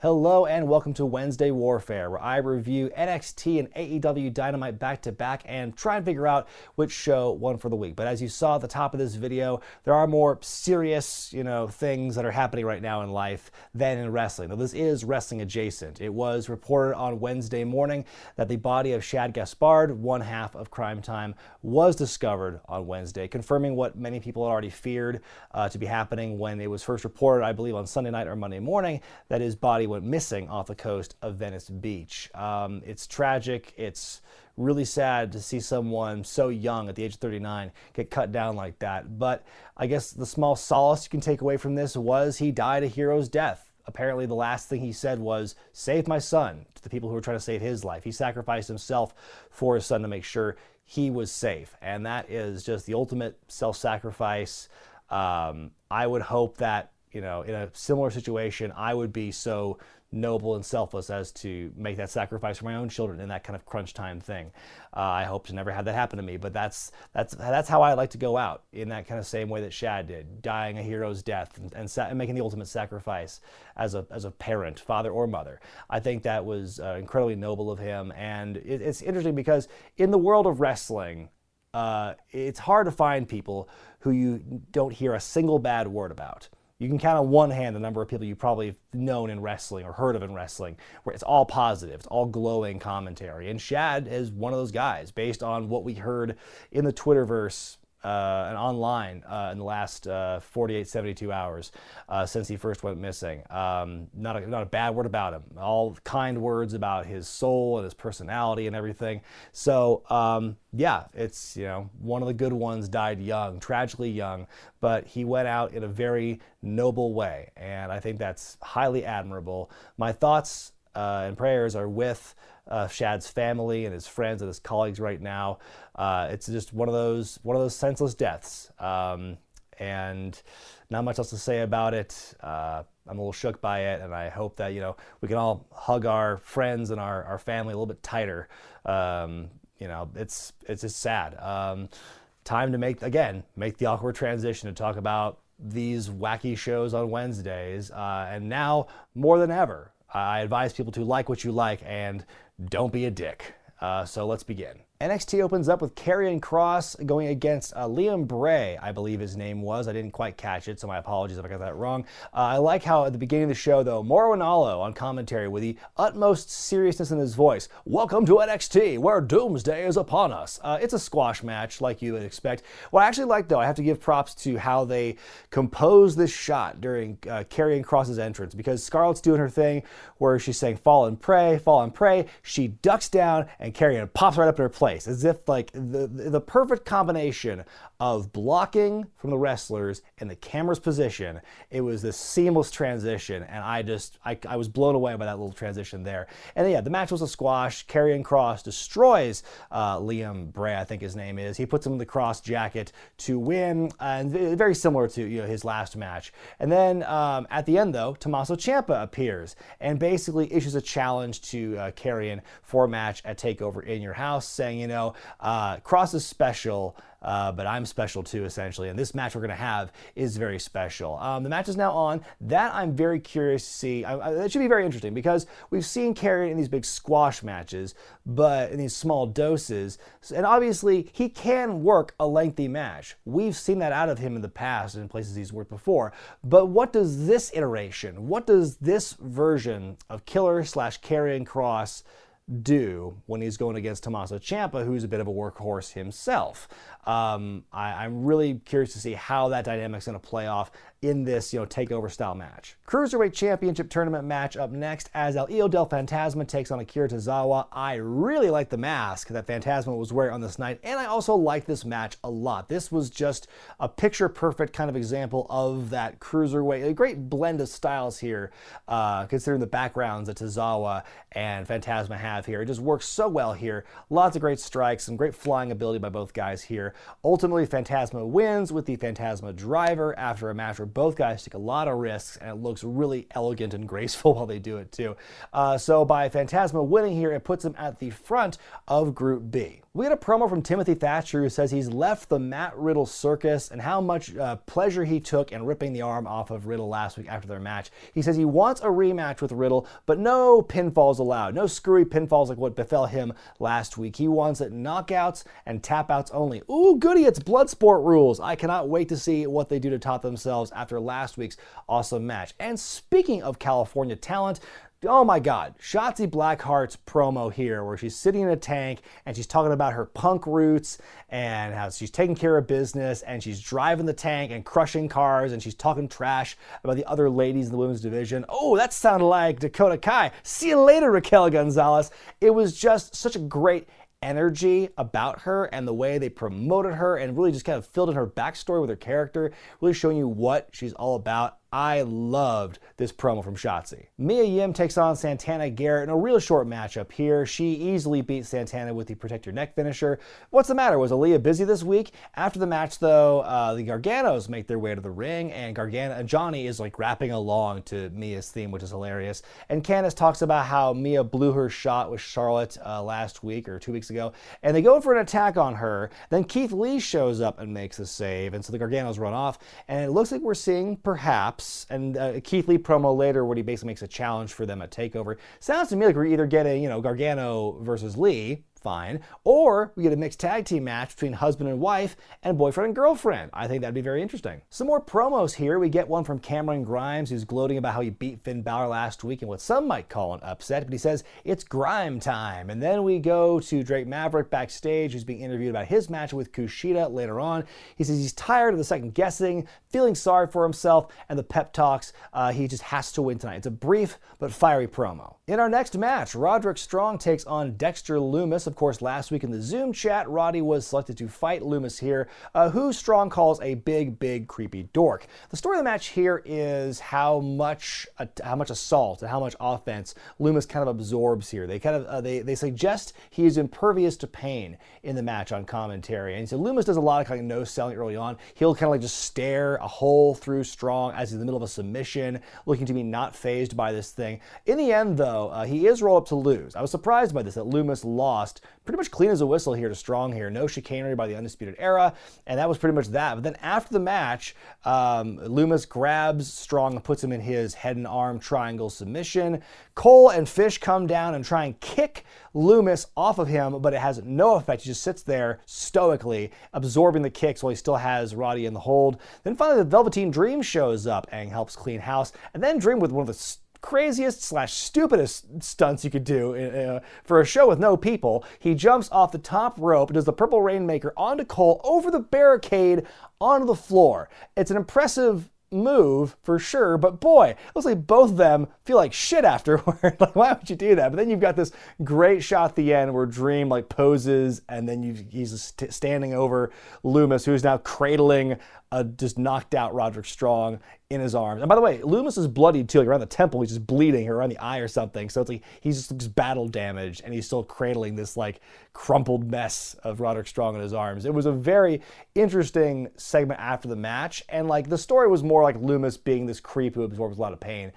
Hello and welcome to Wednesday Warfare, where I review NXT and AEW Dynamite back-to-back and try and figure out which show won for the week. But as you saw at the top of this video, there are more serious, things that are happening right now in life than in wrestling. Now, this is wrestling adjacent. It was reported on Wednesday morning that the body of Shad Gaspard, one half of Crime Time, was discovered on Wednesday, confirming what many people had already feared to be happening when it was first reported, I believe, on Sunday night or Monday morning, that his body went missing off the coast of Venice Beach. It's tragic. It's really sad to see someone so young at the age of 39 get cut down like that. But I guess the small solace you can take away from this was he died a hero's death. Apparently the last thing he said was, "Save my son," to the people who were trying to save his life. He sacrificed himself for his son to make sure he was safe. And that is just the ultimate self-sacrifice. I would hope that, in a similar situation, I would be so noble and selfless as to make that sacrifice for my own children in that kind of crunch time thing. I hope to never have that happen to me, but that's how I like to go out, in that kind of same way that Shad did, dying a hero's death and making the ultimate sacrifice as a parent, father or mother. I think that was incredibly noble of him, and it's interesting because in the world of wrestling, it's hard to find people who you don't hear a single bad word about. You can count on one hand the number of people you probably have known in wrestling or heard of in wrestling, where it's all positive, it's all glowing commentary. And Shad is one of those guys, based on what we heard in the Twitterverse and online in the last 48, 72 hours since he first went missing. Not a bad word about him. All kind words about his soul and his personality and everything. So, yeah, it's, one of the good ones died young, tragically young, but he went out in a very noble way, and I think that's highly admirable. My thoughts and prayers are with Shad's family and his friends and his colleagues right now. It's just one of those senseless deaths, and not much else to say about it. I'm a little shook by it, and I hope that we can all hug our friends and our family a little bit tighter. It's just sad. Time to make the awkward transition to talk about these wacky shows on Wednesdays, and now more than ever, I advise people to like what you like and don't be a dick. So let's begin. NXT opens up with Karrion Kross going against Liam Bray, I believe his name was. I didn't quite catch it, so my apologies if I got that wrong. I like how at the beginning of the show, though, Mauro Ranallo on commentary with the utmost seriousness in his voice. "Welcome to NXT, where doomsday is upon us." It's a squash match, like you would expect. What I actually like, though, I have to give props to how they compose this shot during Karrion Kross's entrance, because Scarlett's doing her thing where she's saying, fall and pray, fall and pray. She ducks down, and Karrion pops right up in her place, as if like the perfect combination of blocking from the wrestlers and the camera's position. It was this seamless transition, and I was blown away by that little transition there. And yeah, the match was a squash. Karrion Kross destroys Liam Bray, I think his name is. He puts him in the cross jacket to win, and very similar to his last match. And then at the end, though, Tommaso Ciampa appears and basically issues a challenge to Karrion for a match at TakeOver in your house, saying, Kross is special, but I'm special too, essentially. And this match we're going to have is very special. The match is now on. That I'm very curious to see. It should be very interesting, because we've seen Karrion in these big squash matches, but in these small doses. And obviously, he can work a lengthy match. We've seen that out of him in the past in places he's worked before. But what does this iteration, what does this version of Killer/Karrion Kross do when he's going against Tommaso Ciampa, who's a bit of a workhorse himself? I'm really curious to see how that dynamic's going to play off in this, takeover style match. Cruiserweight Championship Tournament match up next, as Elio del Fantasma takes on Akira Tozawa. I really like the mask that Fantasma was wearing on this night, and I also like this match a lot. This was just a picture-perfect kind of example of that Cruiserweight, a great blend of styles here, considering the backgrounds that Tozawa and Fantasma had have here. It just works so well here. Lots of great strikes, some great flying ability by both guys here. Ultimately, Fantasma wins with the Fantasma driver after a match where both guys take a lot of risks, and it looks really elegant and graceful while they do it too. So by Fantasma winning here, it puts him at the front of Group B. We get a promo from Timothy Thatcher who says he's left the Matt Riddle circus and how much pleasure he took in ripping the arm off of Riddle last week after their match. He says he wants a rematch with Riddle, but no pinfalls allowed. No screwy pinfalls like what befell him last week. He wants it knockouts and tap-outs only. Ooh, goody, it's Bloodsport rules. I cannot wait to see what they do to top themselves after last week's awesome match. And speaking of California talent, oh my God, Shotzi Blackheart's promo here where she's sitting in a tank and she's talking about her punk roots and how she's taking care of business and she's driving the tank and crushing cars and she's talking trash about the other ladies in the women's division. Oh, that sounded like Dakota Kai. See you later, Raquel Gonzalez. It was just such a great energy about her and the way they promoted her and really just kind of filled in her backstory with her character, really showing you what she's all about. I loved this promo from Shotzi. Mia Yim takes on Santana Garrett in a real short matchup here. She easily beat Santana with the Protect Your Neck finisher. What's the matter? Was Aaliyah busy this week? After the match, though, the Garganos make their way to the ring, and Johnny is like rapping along to Mia's theme, which is hilarious. And Candice talks about how Mia blew her shot with Charlotte last week or 2 weeks ago, and they go in for an attack on her. Then Keith Lee shows up and makes a save, and so the Garganos run off, and it looks like we're seeing perhaps and Keith Lee promo later where he basically makes a challenge for them at TakeOver. Sounds to me like we're either getting, Gargano versus Lee, fine, or we get a mixed tag team match between husband and wife and boyfriend and girlfriend. I think that'd be very interesting. Some more promos here. We get one from Cameron Grimes, who's gloating about how he beat Finn Balor last week in what some might call an upset, but he says it's grime time. And then we go to Drake Maverick backstage, who's being interviewed about his match with Kushina later on. He says he's tired of the second guessing, feeling sorry for himself, and the pep talks. He just has to win tonight. It's a brief but fiery promo. In our next match, Roderick Strong takes on Dexter Loomis. Of course, last week in the Zoom chat, Roddy was selected to fight Loomis here, who Strong calls a big, creepy dork. The story of the match here is how much assault and how much offense Loomis kind of absorbs here. They suggest he is impervious to pain in the match on commentary. And so Loomis does a lot of kind of no-selling early on. He'll kind of like just stare a hole through Strong as he's in the middle of a submission, looking to be not fazed by this thing. In the end, though, he is rolled up to lose. I was surprised by this, that Loomis lost pretty much clean as a whistle here to Strong here. No chicanery by the Undisputed Era, and that was pretty much that. But then after the match, Loomis grabs Strong and puts him in his head and arm triangle submission. Cole and Fish come down and try and kick Loomis off of him, but it has no effect. He just sits there stoically, absorbing the kicks while he still has Roddy in the hold. Then finally, the Velveteen Dream shows up and helps clean house. And then Dream with one of the craziest / stupidest stunts you could do for a show with no people. He jumps off the top rope, does the Purple Rainmaker onto Cole, over the barricade, onto the floor. It's an impressive move for sure, but boy, it looks like both of them feel like shit afterward. Like, why would you do that? But then you've got this great shot at the end where Dream like poses, and then he's standing over Loomis, who's now cradling a just knocked out Roderick Strong in his arms. And by the way, Loomis is bloodied too, like around the temple, he's just bleeding, or around the eye or something. So it's like he's just battle damaged, and he's still cradling this like crumpled mess of Roderick Strong in his arms. It was a very interesting segment after the match, and like the story was more like Loomis being this creep who absorbs a lot of pain.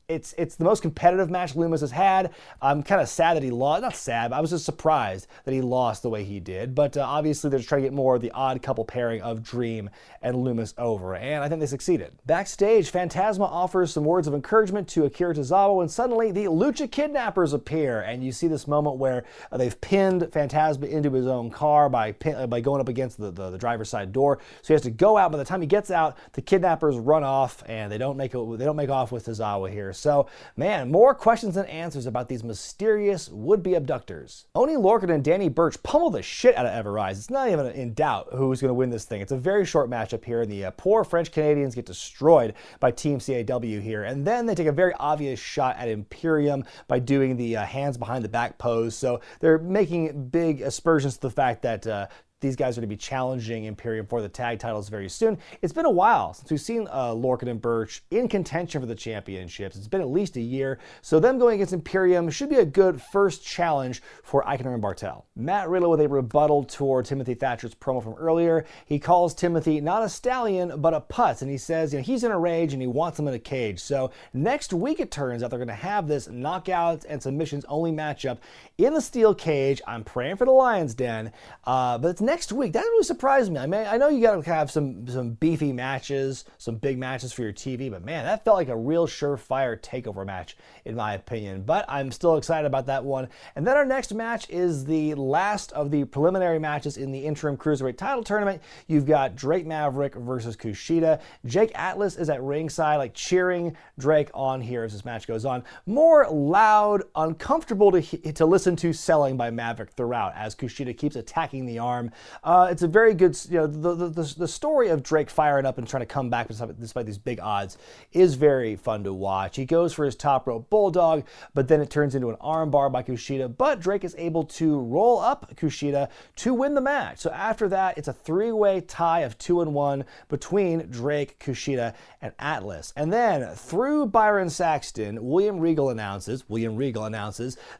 It's the most competitive match Loomis has had. I'm kind of sad that he lost. Not sad, but I was just surprised that he lost the way he did. But obviously they're trying to get more of the odd couple pairing of Dream and Loomis over, and I think they succeeded. Backstage, Fantasma offers some words of encouragement to Akira Tozawa when suddenly the Lucha Kidnappers appear, and you see this moment where they've pinned Fantasma into his own car by going up against the driver's side door. So he has to go out. By the time he gets out, the Kidnappers run off, and they don't make off with Tozawa here. So, man, more questions than answers about these mysterious would-be abductors. Oni Lorcan and Danny Burch pummel the shit out of Ever-Rise. It's not even in doubt who's going to win this thing. It's a very short matchup here, and the poor French Canadians get destroyed by Team CAW here. And then they take a very obvious shot at Imperium by doing the hands behind the back pose. So they're making big aspersions to the fact that these guys are going to be challenging Imperium for the tag titles very soon. It's been a while since we've seen Lorcan and Birch in contention for the championships. It's been at least a year, so them going against Imperium should be a good first challenge for Eichner and Bartel. Matt Riddle with a rebuttal toward Timothy Thatcher's promo from earlier. He calls Timothy not a stallion, but a putz, and he says he's in a rage and he wants him in a cage. So next week it turns out they're going to have this knockouts and submissions only matchup in the steel cage. I'm praying for the Lion's Den, but it's next week. That really surprised me. I mean, I know you got to have some beefy matches, some big matches for your TV, but man, that felt like a real surefire takeover match in my opinion. But I'm still excited about that one. And then our next match is the last of the preliminary matches in the interim Cruiserweight title tournament. You've got Drake Maverick versus Kushida. Jake Atlas is at ringside, like cheering Drake on here as this match goes on. More loud, uncomfortable to listen to selling by Maverick throughout as Kushida keeps attacking the arm. It's a very good, the story of Drake firing up and trying to come back despite these big odds is very fun to watch. He goes for his top rope bulldog, but then it turns into an arm bar by Kushida, but Drake is able to roll up Kushida to win the match. So after that, it's a three-way tie of 2-1 between Drake, Kushida, and Atlas. And then through Byron Saxton, William Regal announces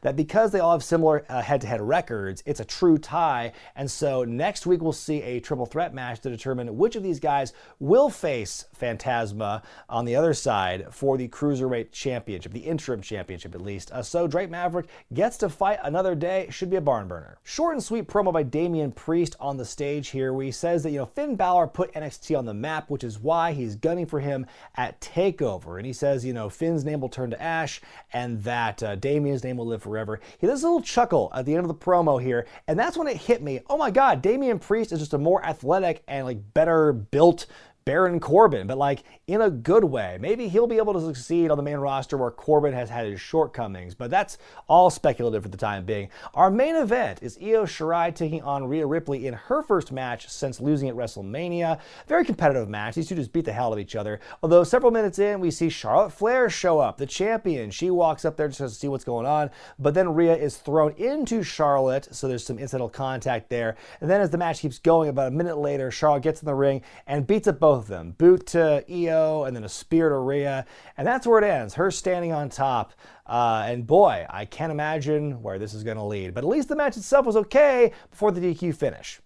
that because they all have similar head-to-head records, it's a true tie. And so next week we'll see a triple threat match to determine which of these guys will face Fantasma on the other side for the Cruiserweight Championship, the interim championship at least. So Drake Maverick gets to fight another day. Should be a barn burner. Short and sweet promo by Damian Priest on the stage here where he says that, Finn Balor put NXT on the map, which is why he's gunning for him at TakeOver. And he says, Finn's name will turn to ash and that Damian's name will live forever. He does a little chuckle at the end of the promo here, and that's when it hit me. Oh my God, Damian Priest is just a more athletic and better built Baron Corbin, but in a good way. Maybe he'll be able to succeed on the main roster where Corbin has had his shortcomings, but that's all speculative for the time being. Our main event is Io Shirai taking on Rhea Ripley in her first match since losing at WrestleMania. Very competitive match. These two just beat the hell out of each other. Although several minutes in, we see Charlotte Flair show up, the champion. She walks up there just to see what's going on, but then Rhea is thrown into Charlotte, so there's some incidental contact there. And then as the match keeps going, about a minute later, Charlotte gets in the ring and beats up both of them. Boot to Io and then a spear to Rhea. And that's where it ends. Her standing on top. And boy, I can't imagine where this is going to lead. But at least the match itself was okay before the DQ finish.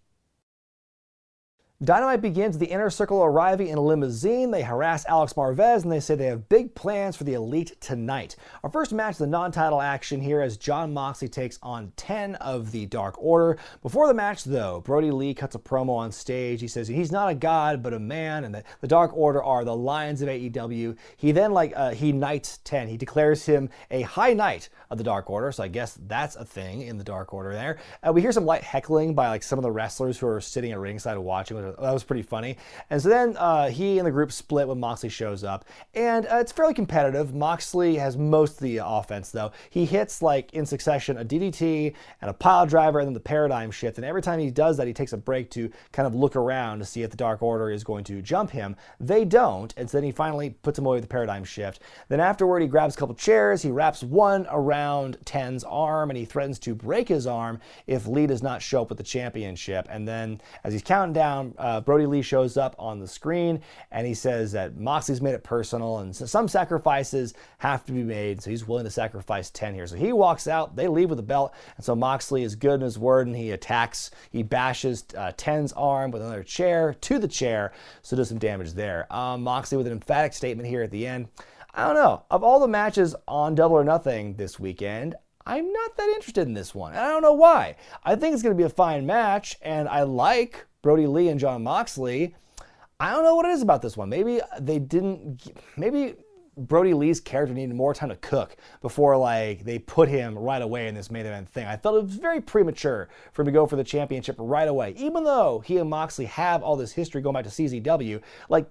Dynamite begins with the Inner Circle arriving in a limousine. They harass Alex Marvez and they say they have big plans for the Elite tonight. Our first match is the non-title action here as Jon Moxley takes on 10 of the Dark Order. Before the match though, Brody Lee cuts a promo on stage. He says he's not a god but a man and that the Dark Order are the Lions of AEW. He then he knights 10. He declares him a high knight of the Dark Order, so I guess that's a thing in the Dark Order there. We hear some light heckling by some of the wrestlers who are sitting at ringside watching, which that was pretty funny. And so then he and the group split when Moxley shows up. And it's fairly competitive. Moxley has most of the offense, though. He hits, in succession, a DDT and a pile driver and then the paradigm shift. And every time he does that, he takes a break to kind of look around to see if the Dark Order is going to jump him. They don't. And so then he finally puts him away with the paradigm shift. Then afterward, he grabs a couple chairs. He wraps one around 10's arm and he threatens to break his arm if Lee does not show up with the championship. And then as he's counting down, Brody Lee shows up on the screen and he says that Moxley's made it personal and so some sacrifices have to be made, so he's willing to sacrifice 10 here. So he walks out, they leave with the belt, and so Moxley is good in his word and he attacks, he bashes 10's arm with another chair to the chair, so does some damage there. Moxley with an emphatic statement here at the end. I don't know, of all the matches on Double or Nothing this weekend, I'm not that interested in this one. And I don't know why. I think it's going to be a fine match, and I like Brody Lee and Jon Moxley. I don't know what it is about this one. Maybe Brody Lee's character needed more time to cook before they put him right away in this main event thing. I felt it was very premature for him to go for the championship right away. Even though he and Moxley have all this history going back to CZW,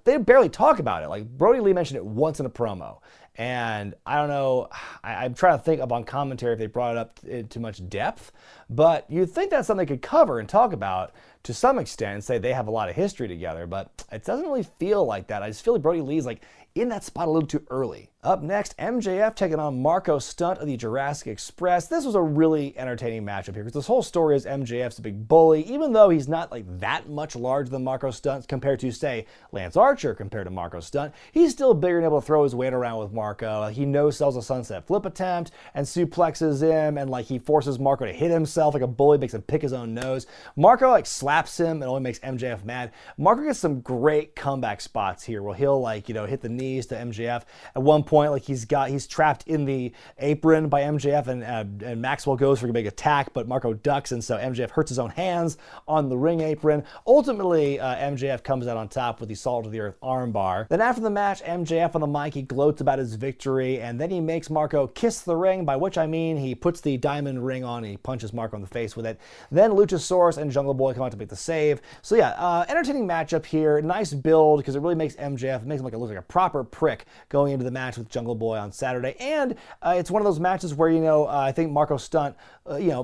they barely talk about it. Brody Lee mentioned it once in a promo. And I don't know, I'm trying to think up on commentary if they brought it up in too much depth, but you'd think that's something they could cover and talk about to some extent and say they have a lot of history together, but it doesn't really feel like that. I just feel like Brody Lee's in that spot a little too early. Up next, MJF taking on Marco Stunt of the Jurassic Express. This was a really entertaining matchup here because this whole story is MJF's a big bully, even though he's not like that much larger than Marco Stunt compared to, say, Lance Archer compared to Marco Stunt. He's still bigger and able to throw his weight around with Marco. He no-sells a sunset flip attempt and suplexes him, and like he forces Marco to hit himself like a bully, makes him pick his own nose. Marco like slaps him and only makes MJF mad. Marco gets some great comeback spots here where he'll like, hit the knees to MJF. At one point, like he's trapped in the apron by MJF, and Maxwell goes for a big attack, but Marco ducks, and so MJF hurts his own hands on the ring apron. Ultimately, MJF comes out on top with the salt of the earth armbar. Then after the match, MJF on the mic, he gloats about his victory, and then he makes Marco kiss the ring, by which I mean he puts the diamond ring on and he punches Marco in the face with it. Then Luchasaurus and Jungle Boy come out to make the save. So yeah, entertaining matchup here. Nice build because it really makes MJF, makes him look like a proper prick going into the match with Jungle Boy on Saturday. And it's one of those matches where, I think Marco Stunt,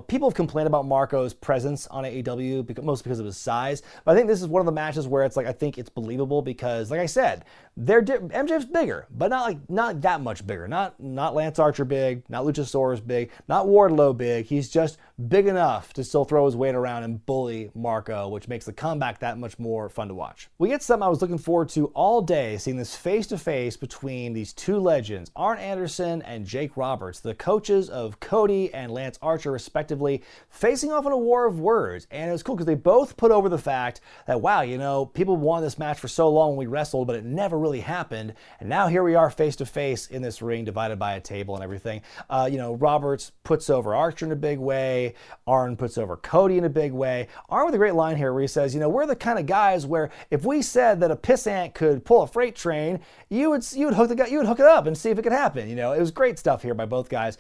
people have complained about Marco's presence on AEW, mostly because of his size. But I think this is one of the matches where it's like, I think it's believable because, like I said, MJF's bigger, but not that much bigger. Not Lance Archer big, not Luchasaurus big, not Wardlow big. He's just big enough to still throw his weight around and bully Marco, which makes the comeback that much more fun to watch. We get something I was looking forward to all day, seeing this face-to-face between these two legends, Arn Anderson and Jake Roberts, the coaches of Cody and Lance Archer, respectively, facing off in a war of words. And it was cool because they both put over the fact that, wow, people wanted this match for so long when we wrestled, but it never really happened. And now here we are face-to-face in this ring, divided by a table and everything. Roberts puts over Archer in a big way. Arn puts over Cody in a big way. Arn with a great line here where he says, we're the kind of guys where if we said that a pissant could pull a freight train, you would hook it up and see if it could happen. It was great stuff here by both guys.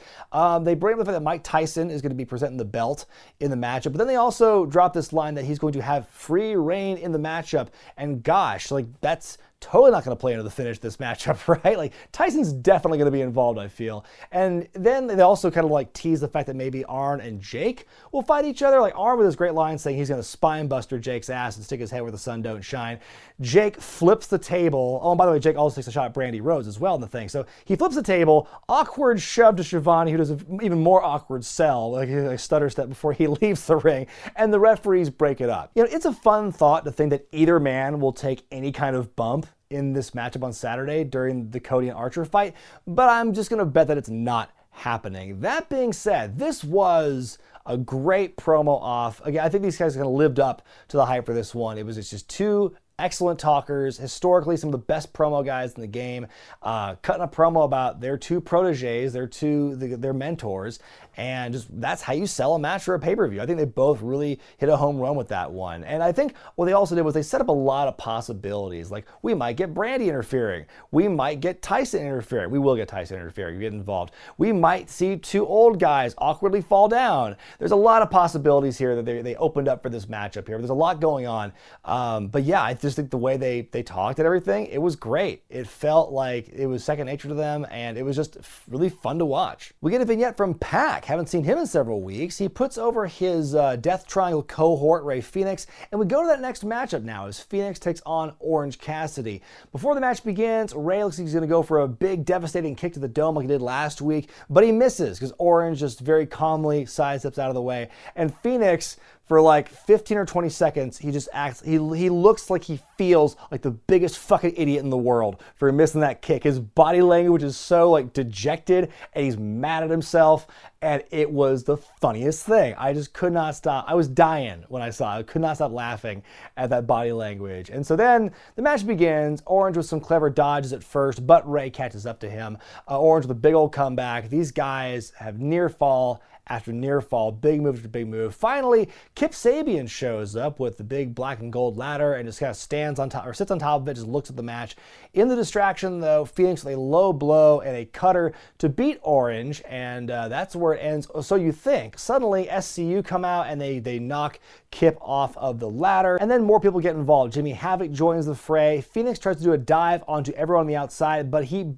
They bring up the fact that Mike Tyson is going to be presenting the belt in the matchup, but then they also drop this line that he's going to have free reign in the matchup. And gosh, that's totally not going to play into the finish of this matchup, right? Like, Tyson's definitely going to be involved, I feel. And then they also kind of tease the fact that maybe Arn and Jake will fight each other. Like, Arn with his great line saying he's going to spine buster Jake's ass and stick his head where the sun don't shine. Jake flips the table. Oh, and by the way, Jake also takes a shot at Brandy Rhodes as well in the thing. So he flips the table, awkward shove to Shivani, who does an even more awkward sell, like a stutter step before he leaves the ring, and the referees break it up. It's a fun thought to think that either man will take any kind of bump in this matchup on Saturday during the Cody and Archer fight, but I'm just going to bet that it's not happening. That being said, this was a great promo off. Again, I think these guys kind of lived up to the hype for this one. It was just two excellent talkers, historically some of the best promo guys in the game, cutting a promo about their two proteges, their mentors, and just that's how you sell a match for a pay-per-view. I think they both really hit a home run with that one. And I think what they also did was they set up a lot of possibilities. Like, we might get Brandy interfering. We might get Tyson interfering. We will get Tyson interfering. You get involved. We might see two old guys awkwardly fall down. There's a lot of possibilities here that they opened up for this matchup here. There's a lot going on. But yeah, I just think the way they talked and everything, it was great. It felt like it was second nature to them, and it was just really fun to watch. We get a vignette from Pac. Haven't seen him in several weeks. He puts over his Death Triangle cohort, Rey Fenix, and we go to that next matchup now as Fenix takes on Orange Cassidy. Before the match begins, Rey looks like he's going to go for a big, devastating kick to the dome like he did last week, but he misses because Orange just very calmly sidesteps out of the way, and Fenix, for like 15 or 20 seconds, he just acts, he looks like he feels like the biggest fucking idiot in the world for missing that kick. His body language is so dejected, and he's mad at himself, and it was the funniest thing. I just could not stop. I was dying when I saw it. I could not stop laughing at that body language. And so then the match begins. Orange with some clever dodges at first, but Rey catches up to him. Orange with a big old comeback. These guys have near fall after near fall, big move after big move. Finally, Kip Sabian shows up with the big black and gold ladder and just kind of stands on top, or sits on top of it, just looks at the match. In the distraction, though, Phoenix with a low blow and a cutter to beat Orange, and that's where it ends. So you think. Suddenly, SCU come out and they knock Kip off of the ladder, and then more people get involved. Jimmy Havoc joins the fray. Phoenix tries to do a dive onto everyone on the outside, but he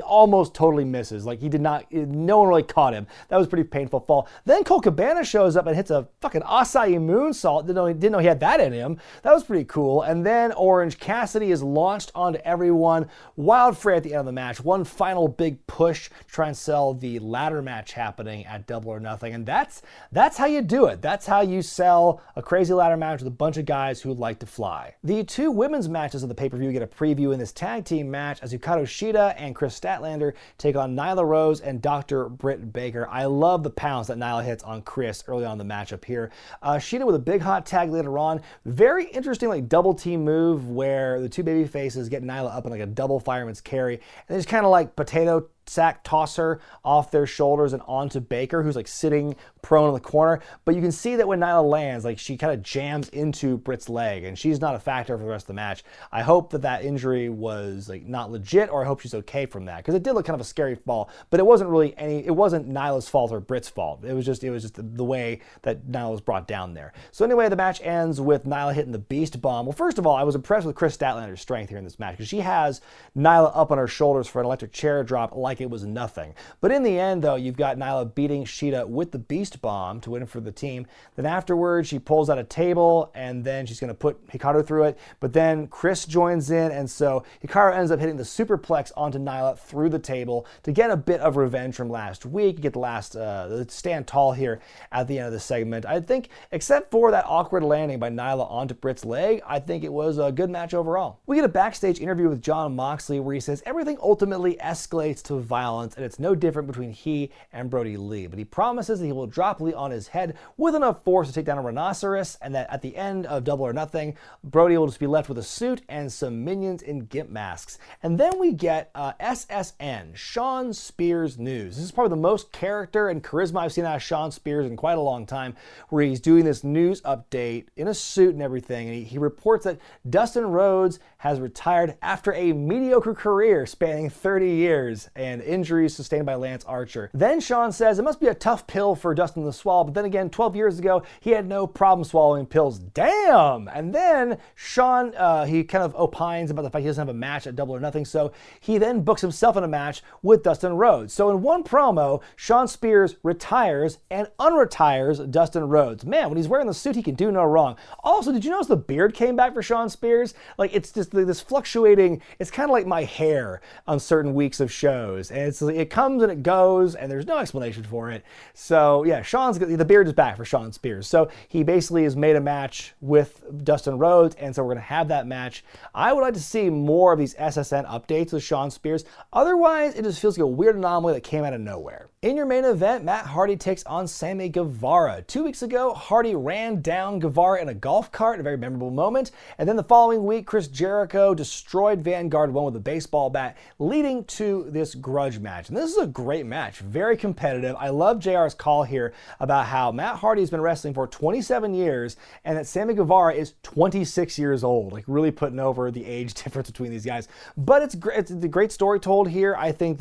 almost totally misses. Like, he did not, no one really caught him. That was pretty painful fall. Then Colt Cabana shows up and hits a fucking acai moonsault. Didn't know he had that in him. That was pretty cool. And then Orange Cassidy is launched onto everyone. Wild Fray at the end of the match. One final big push to try and sell the ladder match happening at Double or Nothing. And that's how you do it. That's how you sell a crazy ladder match with a bunch of guys who like to fly. The two women's matches of the pay-per-view get a preview in this tag team match as Hikaru Shida and Chris Statlander take on Nyla Rose and Dr. Britt Baker. I love the pounds that Nyla hits on Chris early on in the matchup here. Shida with a big hot tag later on. Very interesting like double team move where the two baby faces get Nyla up in like a double fireman's carry and they just kind of like potato sack toss her off their shoulders and onto Baker, who's like sitting prone in the corner. But you can see that when Nyla lands, like she kind of jams into Britt's leg, and she's not a factor for the rest of the match. I hope that injury was like not legit, or I hope she's okay from that, because it did look kind of a scary fall. But it wasn't really it wasn't Nyla's fault or Britt's fault. It was just the way that Nyla was brought down there. So anyway, the match ends with Nyla hitting the Beast Bomb. Well, first of all, I was impressed with Chris Statlander's strength here in this match, because she has Nyla up on her shoulders for an electric chair drop like it was nothing. But in the end, though, you've got Nyla beating Shida with the Beast Bomb to win for the team. Then afterwards, she pulls out a table, and then she's going to put Hikaru through it. But then Chris joins in, and so Hikaru ends up hitting the superplex onto Nyla through the table to get a bit of revenge from last week. You get the stand tall here at the end of the segment. I think, except for that awkward landing by Nyla onto Britt's leg, I think it was a good match overall. We get a backstage interview with Jon Moxley where he says everything ultimately escalates to violence, and it's no different between he and Brody Lee. But he promises that he will drop Lee on his head with enough force to take down a rhinoceros, and that at the end of Double or Nothing, Brody will just be left with a suit and some minions in gimp masks. And then we get SSN, Shawn Spears News. This is probably the most character and charisma I've seen out of Shawn Spears in quite a long time, where he's doing this news update in a suit and everything, and he reports that Dustin Rhodes has retired after a mediocre career spanning 30 years and injuries sustained by Lance Archer. Then Shawn says it must be a tough pill for Dustin to swallow, but then again, 12 years ago, he had no problem swallowing pills. Damn! And then Shawn, he kind of opines about the fact he doesn't have a match at Double or Nothing, so he then books himself in a match with Dustin Rhodes. So in one promo, Shawn Spears retires and unretires Dustin Rhodes. Man, when he's wearing the suit, he can do no wrong. Also, did you notice the beard came back for Shawn Spears? Like, it's just this fluctuating, it's kind of like my hair on certain weeks of shows, and it comes and it goes, and there's no explanation for it. So yeah, the beard is back for Shawn Spears. So he basically has made a match with Dustin Rhodes, and so we're going to have that match. I would like to see more of these SSN updates with Shawn Spears. Otherwise, it just feels like a weird anomaly that came out of nowhere. In your main event, Matt Hardy takes on Sammy Guevara. 2 weeks ago, Hardy ran down Guevara in a golf cart, a very memorable moment. And then the following week, Chris Jericho destroyed Vanguard 1 with a baseball bat, leading to this grudge match. And this is a great match, very competitive. I love JR's call here about how Matt Hardy has been wrestling for 27 years and that Sammy Guevara is 26 years old, like really putting over the age difference between these guys. But it's a great story told here. I think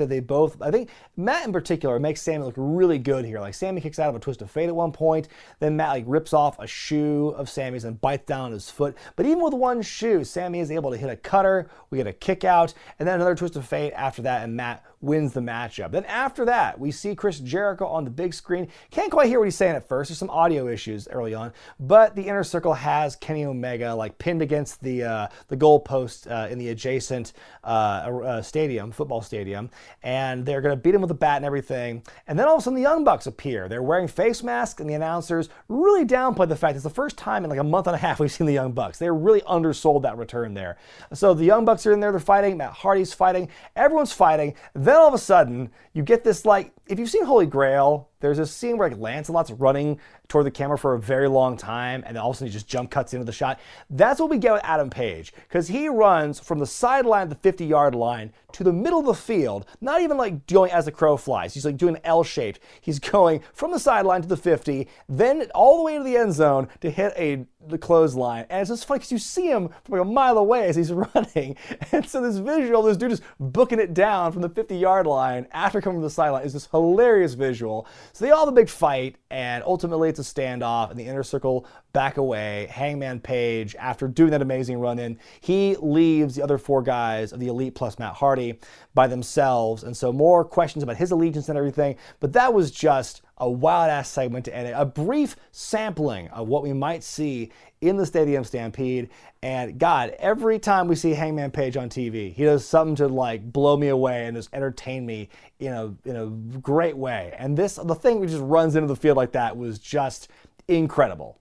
Matt in particular makes Sammy look really good here. Like Sammy kicks out of a twist of fate at one point, then Matt like rips off a shoe of Sammy's and bites down on his foot. But even with one shoe, Sammy is able to hit a cutter, we get a kick out, and then another twist of fate after that, and Matt wins the matchup. Then after that, we see Chris Jericho on the big screen. Can't quite hear what he's saying at first. There's some audio issues early on, but the Inner Circle has Kenny Omega like pinned against the goalpost in the adjacent football stadium, and they're going to beat him with a bat and everything. And then all of a sudden the Young Bucks appear. They're wearing face masks, and the announcers really downplay the fact it's the first time in like a month and a half we've seen the Young Bucks. They're really undersold that return there. So the Young Bucks are in there, they're fighting, Matt Hardy's fighting, everyone's fighting. Then all of a sudden, you get this, like, if you've seen Holy Grail, there's a scene where like Lancelot's running toward the camera for a very long time, and then all of a sudden he just jump cuts into the shot. That's what we get with Adam Page, because he runs from the sideline to the 50-yard line to the middle of the field, not even like going as the crow flies. He's like doing an L-shaped. He's going from the sideline to the 50, then all the way to the end zone to hit the clothesline. And it's just funny because you see him from like a mile away as he's running. And so this visual, this dude just booking it down from the 50-yard line after coming from the sideline is this hilarious visual. So they all have a big fight, and ultimately it's a standoff, and the Inner Circle back away. Hangman Page, after doing that amazing run-in, he leaves the other four guys of the Elite plus Matt Hardy by themselves, and so more questions about his allegiance and everything, but that was just a wild-ass segment to end it, a brief sampling of what we might see in the Stadium Stampede. And God, every time we see Hangman Page on TV, he does something to like blow me away and just entertain me in a great way. And the thing that just runs into the field like that was just incredible.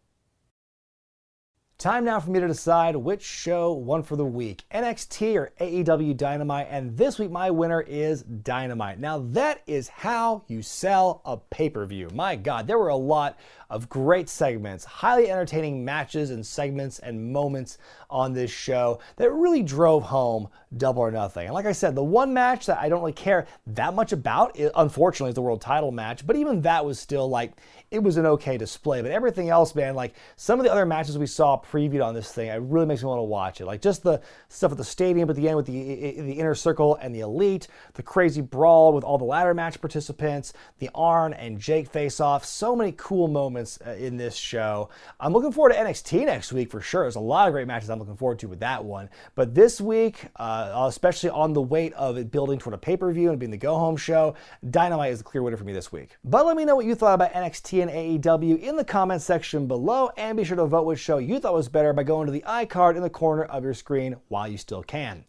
Time now for me to decide which show won for the week, NXT or AEW Dynamite, and this week my winner is Dynamite. Now that is how you sell a pay-per-view. My God, there were a lot of great segments, highly entertaining matches and segments and moments on this show that really drove home Double or Nothing. And like I said, the one match that I don't really care that much about, unfortunately, is the world title match, but even that was still like, it was an okay display. But everything else, man, like some of the other matches we saw previewed on this thing, it really makes me want to watch it. Like just the stuff at the stadium at the end with the Inner Circle and the Elite, the crazy brawl with all the ladder match participants, the Arn and Jake face-off, so many cool moments in this show. I'm looking forward to NXT next week for sure. There's a lot of great matches I'm looking forward to with that one. But this week, especially on the weight of it building toward a pay-per-view and being the go-home show, Dynamite is the clear winner for me this week. But let me know what you thought about NXT and AEW in the comments section below, and be sure to vote which show you thought was better by going to the iCard in the corner of your screen while you still can.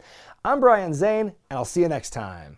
I'm Brian Zane, and I'll see you next time.